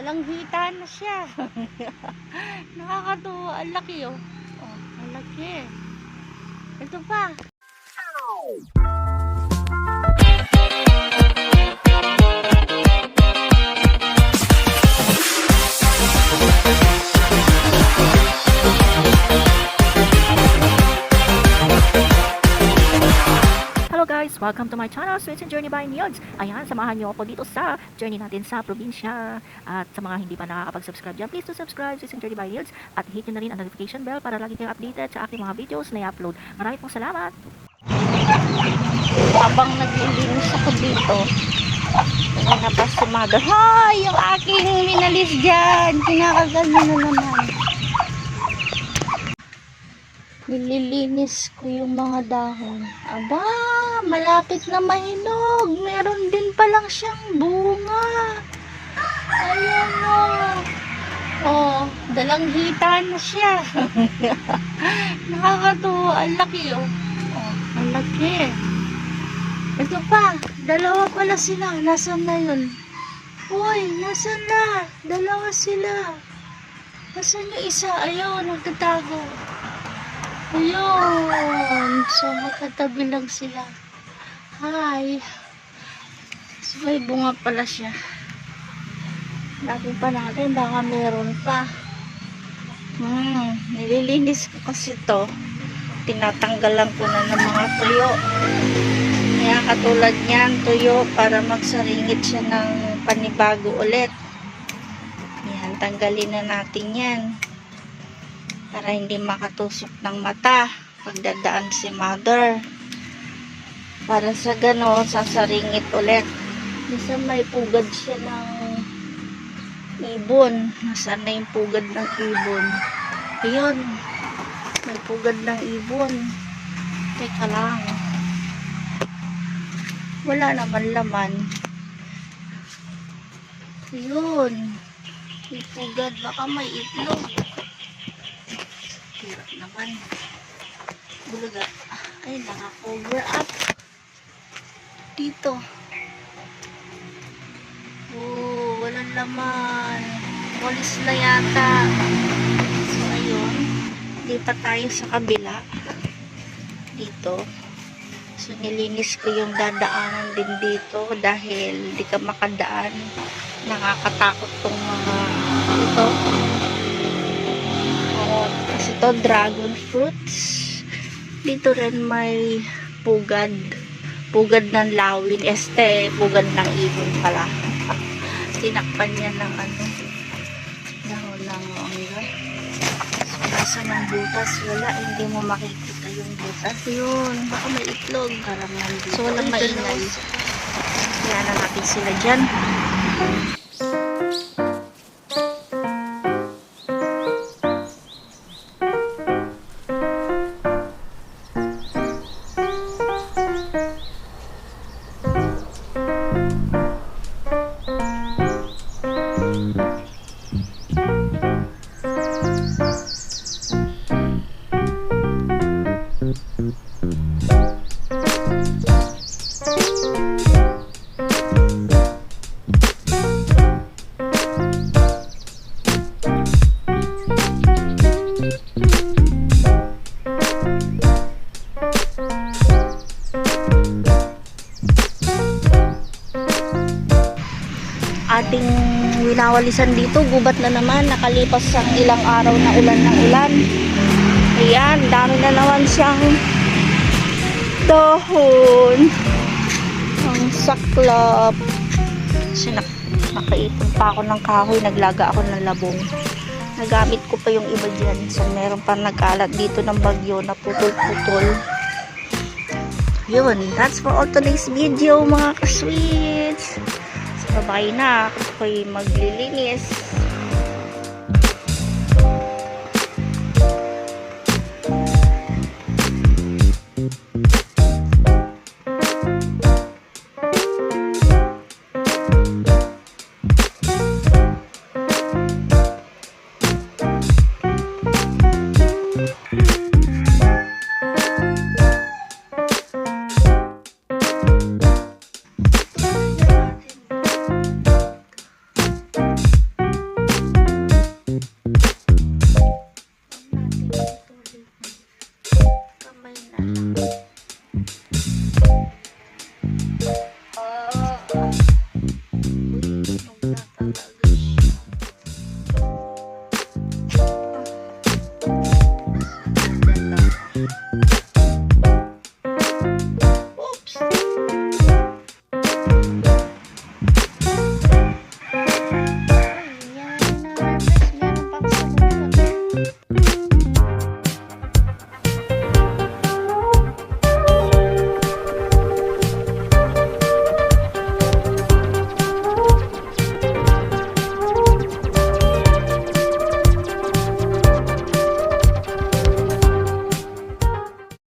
Dalanghita na siya. Nakakatuwa. Ang laki oh. Oh, ang laki. Ito pa. Guys, welcome to my channel, Sweets and Journey by Niyods. Ayan, samahan niyo ako dito sa journey natin sa probinsya. At sa mga hindi pa nakakapag-subscribe dyan, please to subscribe, Sweets and Journey by Niyods. At hit nyo na rin ang notification bell para lagi kayong updated sa aking mga videos na i-upload. Maraming pong salamat! Habang naglilinis ako dito, nabas si mother. Hay! Yung aking minalis dyan! Kinakagal na naman. Nililinis ko yung mga dahon. Aba, malapit na mahinog. Meron din palang siyang bunga. Ayan o. Oh, dalanghita na siya. Nakakatuwa. Ang laki oh. Oh, ang laki. Ito pa, dalawa pala sila. Nasaan na yun? Uy, nasaan na? Dalawa sila. Nasaan yung isa? Ayun, nagtatago. Ayun. So, magkatabi lang sila. Hi. So, may bunga pala siya. Lagi pa natin. Baka meron pa. Nililinis ko kasi to. Tinatanggalan ko na ng mga tuyo. Kaya katulad niyan, tuyo para magsaringit siya ng panibago ulit. Yan, tanggalin na natin yan. Para hindi makatusok ng mata pagdadaan si mother. Para sa gano'n, sasaringit ulit. Minsan may pugad siya ng ibon. Nasaan na yung pugad ng ibon? Ayun. May pugad ng ibon. Teka lang. Wala naman laman. Ayun. May pugad. Baka may itlog. Hirap naman. Bulaga. Ay, naka-cover up. Dito. Oh, walang laman. Walis na yata. So, ayun. Lipat tayo sa kabila. Dito. So, nilinis ko yung dadaanan din dito dahil di ka makadaan. Nakakatakot tong mga ito. Kasi ito, dragon fruits. Dito rin may pugad. Pugad ng lawin. Pugad ng ibon pala. Tinakpan niya ng dahon ng mangga. So, nasa ng butas. Wala, hindi mo makikita yung butas. Yun, baka may itlog. So, walang maingay. Kaya na natin sila dyan. Ating winawalisan dito, gubat na naman, nakalipas ang ilang araw na ulan ng ulan. Ayan, dami na naman siyang dahon. Ang saklap. Nakaipon pa ako ng kahoy, naglaga ako ng labong. Nagamit ko pa yung iba dyan. So meron pa nagkalat dito ng bagyo na putol-putol. Yun, that's for all today's video mga ka-sweets. Babay na, ako ko'y maglilinis.